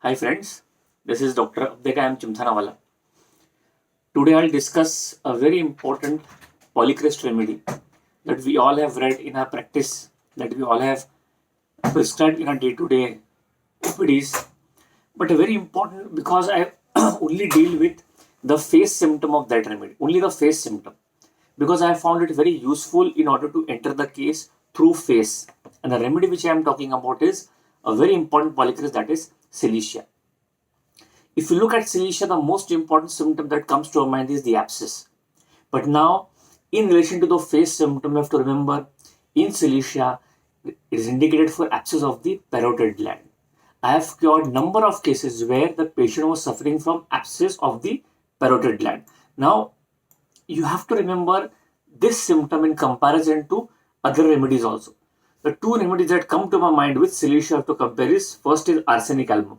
Hi friends, this is Dr. Abdekayam Chimthanawala. Today I'll discuss a very important polycrest remedy that we all have read in our practice, that we all have prescribed in our day-to-day OPDs, but a very important because I only deal with the face symptom of that remedy, only the face symptom, because I found it very useful in order to enter the case through face. And the remedy which I am talking about is a very important polycrest, that is Cilicia. If you look at Cilicia, the most important symptom that comes to our mind is the abscess. But now, in relation to the face symptom, you have to remember in Cilicia, it is indicated for abscess of the parotid gland. I have cured number of cases where the patient was suffering from abscess of the parotid gland. Now, you have to remember this symptom in comparison to other remedies also. The two remedies that come to my mind with Cilicia I have to compare is first is arsenic album.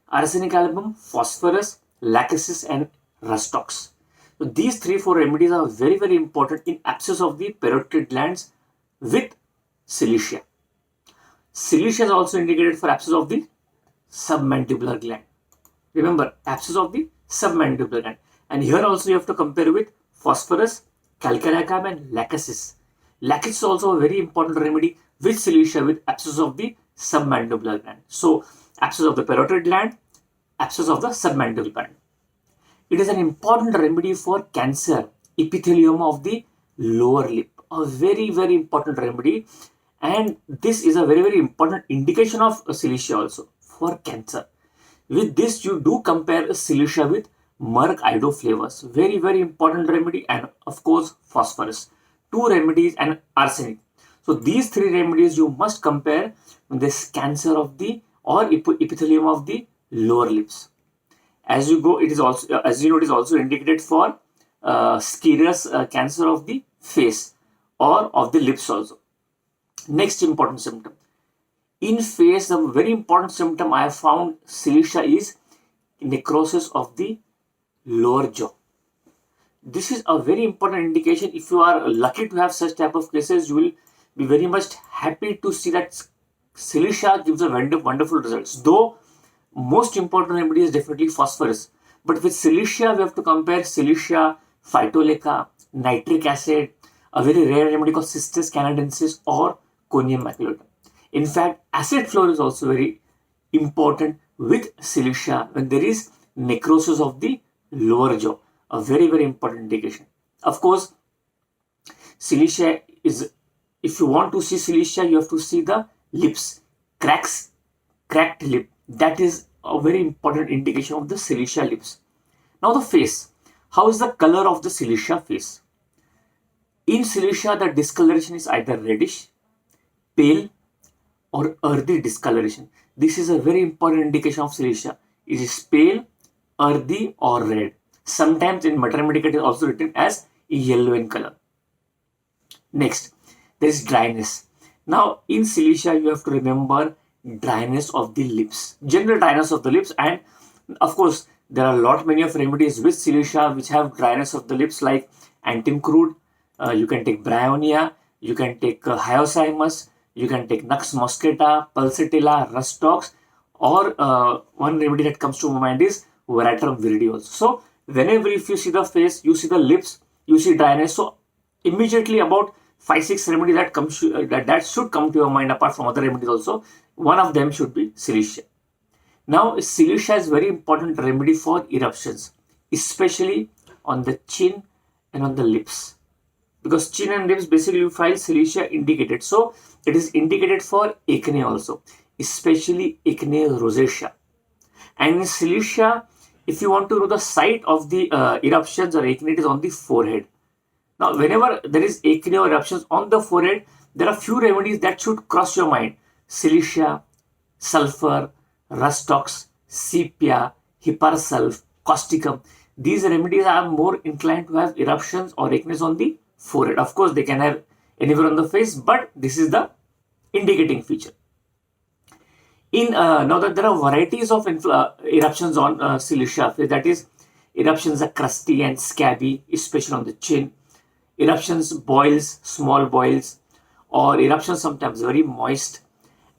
Arsenic album, phosphorus, lachesis and rustox. So these 3-4 remedies are very important in abscess of the parotid glands with Cilicia. Cilicia is also indicated for abscess of the submandibular gland. Remember, abscess of the submandibular gland. And here also you have to compare with phosphorus, calcaricum and lachesis. Lachesis is also a very important remedy with Cilicia with abscess of the submandibular gland. So abscess of the parotid gland, abscess of the submandibular gland. It is an important remedy for cancer, epithelioma of the lower lip. A very important remedy, and this is a very important indication of Cilicia also for cancer. With this, you do compare Cilicia with Merck Idoflavus. Very important remedy, and of course phosphorus. 2 remedies and arsenic. So these 3 remedies you must compare with this cancer of the or epithelium of the lower lips. As you go, it is also, as you know, it is also indicated for serous cancer of the face or of the lips also. Next important symptom. In face, a very important symptom I have found Cilicia is necrosis of the lower jaw. This is a very important indication. If you are lucky to have such type of cases, you will be very much happy to see that Cilicia gives a wonderful results. Though most important remedy is definitely phosphorus, but with Cilicia we have to compare Cilicia, phytolacca, nitric acid, a very rare remedy called Cistus canadensis or Conium maculatum. In fact, acid floor is also very important with Cilicia when there is necrosis of the lower jaw. A very important indication. Of course, Cilicia is, if you want to see Cilicia, you have to see the lips, cracked lip. That is a very important indication of the Cilicia lips. Now the face. How is the color of the Cilicia face? In Cilicia, the discoloration is either reddish, pale or earthy discoloration. This is a very important indication of Cilicia. It is pale, earthy or red. Sometimes in Mater Medica it is also written as yellow in color. Next, there is dryness. Now in Cilicia you have to remember dryness of the lips, general dryness of the lips, and of course there are many of remedies with Cilicia which have dryness of the lips like antimcrude. You can take bryonia, you can take hyoscyamus, you can take Nux mosquita, pulsatilla, rustox, or one remedy that comes to my mind is Veratrum viridi also. So whenever if you see the face, you see the lips, you see dryness, so immediately about 5-6 remedies that comes to, that should come to your mind apart from other remedies also. One of them should be Cilicia. Now Cilicia is very important remedy for eruptions, especially on the chin and on the lips, because chin and lips basically you find Cilicia indicated. So it is indicated for acne also, especially acne rosacea. And in Cilicia, if you want to know the site of the eruptions or acne, it is on the forehead. Now, whenever there is acne or eruptions on the forehead, there are few remedies that should cross your mind. Cilicia, sulfur, rustox, sepia, hippursulf, causticum. These remedies are more inclined to have eruptions or acne on the forehead. Of course, they can have anywhere on the face, but this is the indicating feature. Now that there are varieties of eruptions on Cilicia, that is, eruptions are crusty and scabby, especially on the chin. Eruptions, boils, small boils, or eruptions sometimes very moist.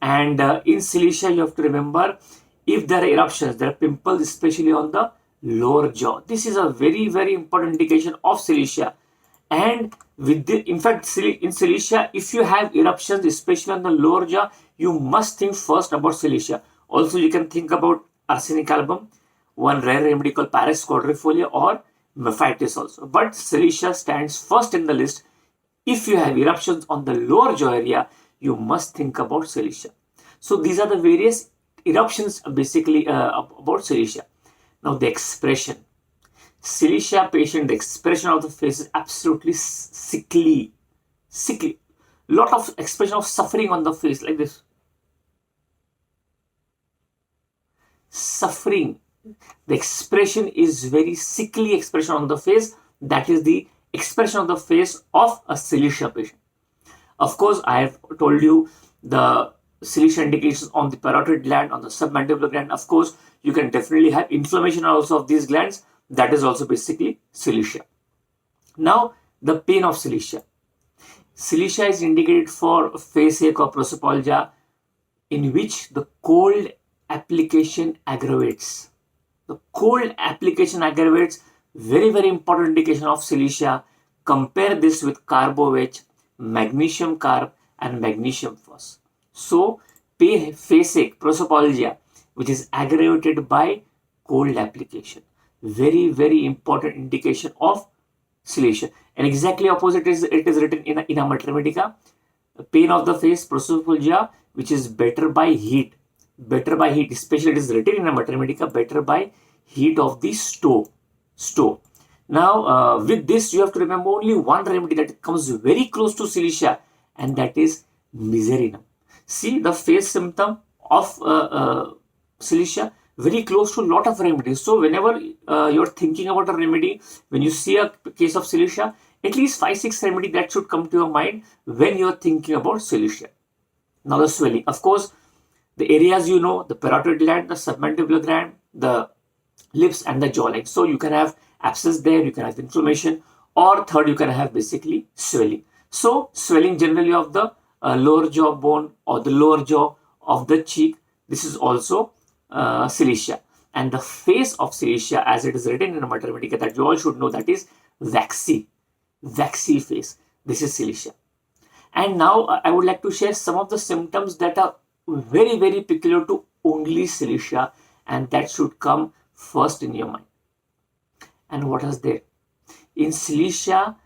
And in Cilicia, you have to remember if there are eruptions, there are pimples, especially on the lower jaw. This is a very, very important indication of Cilicia. And with the, in fact, in Cilicia, if you have eruptions, especially on the lower jaw, you must think first about Cilicia. Also, you can think about arsenic album, one rare remedy called Paris quadrifolia, or Mephitis also. But Cilicia stands first in the list. If you have eruptions on the lower jaw area, you must think about Cilicia. So these are the various eruptions basically about Cilicia. Now the expression. Cilicia patient, the expression of the face is absolutely sickly. Sickly. Lot of expression of suffering on the face like this. Suffering. The expression is very sickly expression on the face. That is the expression of the face of a Cilicia patient. Of course, I have told you the Cilicia indications on the parotid gland, on the submandibular gland. Of course, you can definitely have inflammation also of these glands. That is also basically Cilicia. Now, the pain of Cilicia. Cilicia is indicated for face ache or prosopalgia in which the cold application aggravates. The cold application aggravates. Very, very important indication of Cilicia. Compare this with carbo-H, magnesium carb, and magnesium phos. So, face ache, prosopalgia, which is aggravated by cold application. Very, very important indication of Cilicia. And exactly opposite is it is written in a Mater Medica. Pain of the face, prosopalgia, which is better by heat. Better by heat, especially it is written in a Mater Medica, better by heat of the stove. Now, with this, you have to remember only one remedy that comes very close to Cilicia, and that is Miserinum. See the face symptom of Cilicia, very close to a lot of remedies. So, whenever you're thinking about a remedy, when you see a case of Cilicia, at least 5-6 remedy that should come to your mind when you're thinking about Cilicia. Now, the swelling. Of course, the areas you know, the parotid gland, the submandibular gland, the lips, and the jawline. So, you can have abscess there, you can have inflammation, or third, you can have basically swelling. So, swelling generally of the lower jaw bone or the lower jaw of the cheek. This is also Cilicia. And the face of Cilicia, as it is written in a Mater Medica, that you all should know, that is waxy. Waxy face. This is Cilicia. And now I would like to share some of the symptoms that are very, very peculiar to only Cilicia, and that should come first in your mind. And what is there? In Cilicia,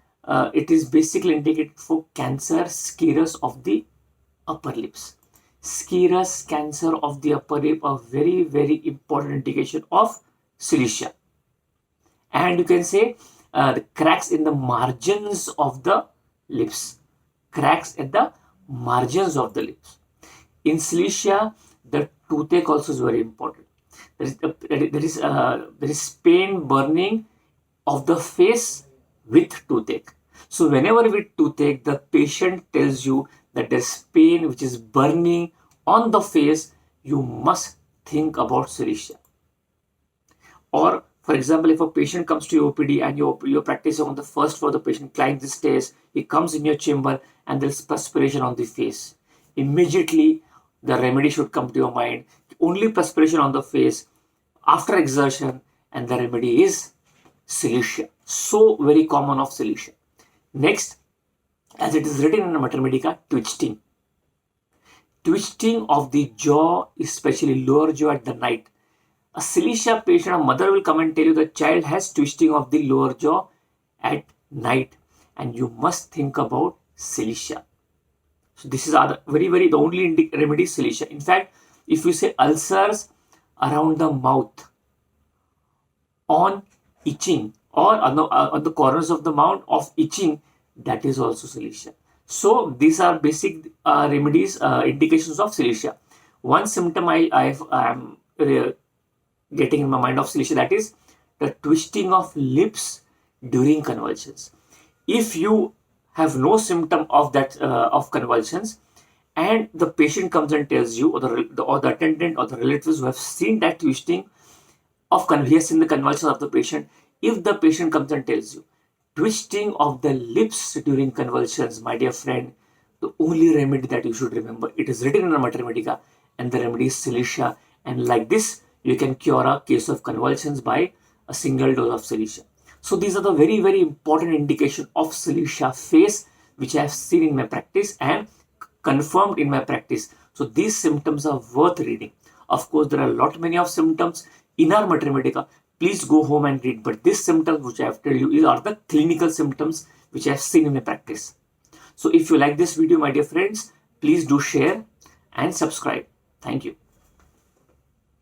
it is basically indicated for cancer scirrhus of the upper lips. Scirrhus, cancer of the upper lip, a very, very important indication of Cilicia. And you can say the cracks in the margins of the lips. Cracks at the margins of the lips. In Cilicia, the toothache also is very important. There is pain, burning of the face with toothache. So whenever with toothache, the patient tells you that there's pain which is burning on the face, you must think about Cilicia. Or for example, if a patient comes to your OPD and you're practicing on the first floor, the patient climbs the stairs, he comes in your chamber and there's perspiration on the face. Immediately, the remedy should come to your mind. Only perspiration on the face after exertion, and the remedy is Cilicia. So very common of Cilicia. Next, as it is written in the Mater Medica, twitching. Twitching of the jaw, especially lower jaw at the night. A Cilicia patient, a mother will come and tell you the child has twitching of the lower jaw at night, and you must think about Cilicia. So this is the only remedy is Cilicia. In fact, if you say ulcers around the mouth, on itching, or on the corners of the mouth of itching, that is also Cilicia. So these are basic remedies, indications of Cilicia. One symptom I am getting in my mind of Cilicia, that is the twisting of lips during convulsions. If you have no symptom of that of convulsions, and the patient comes and tells you, or the attendant or the relatives who have seen that twisting of he has seen the convulsions of the patient, if the patient comes and tells you twisting of the lips during convulsions, my dear friend, the only remedy that you should remember, it is written in the Mater Medica, and the remedy is Cilicia, and like this you can cure a case of convulsions by a single dose of Cilicia. So these are the very, very important indication of Cilicia phase which I have seen in my practice and confirmed in my practice. So these symptoms are worth reading. Of course, there are a lot many of symptoms in our Mater Medica. Please go home and read. But these symptoms which I have told you are the clinical symptoms which I have seen in my practice. So if you like this video, my dear friends, please do share and subscribe. Thank you.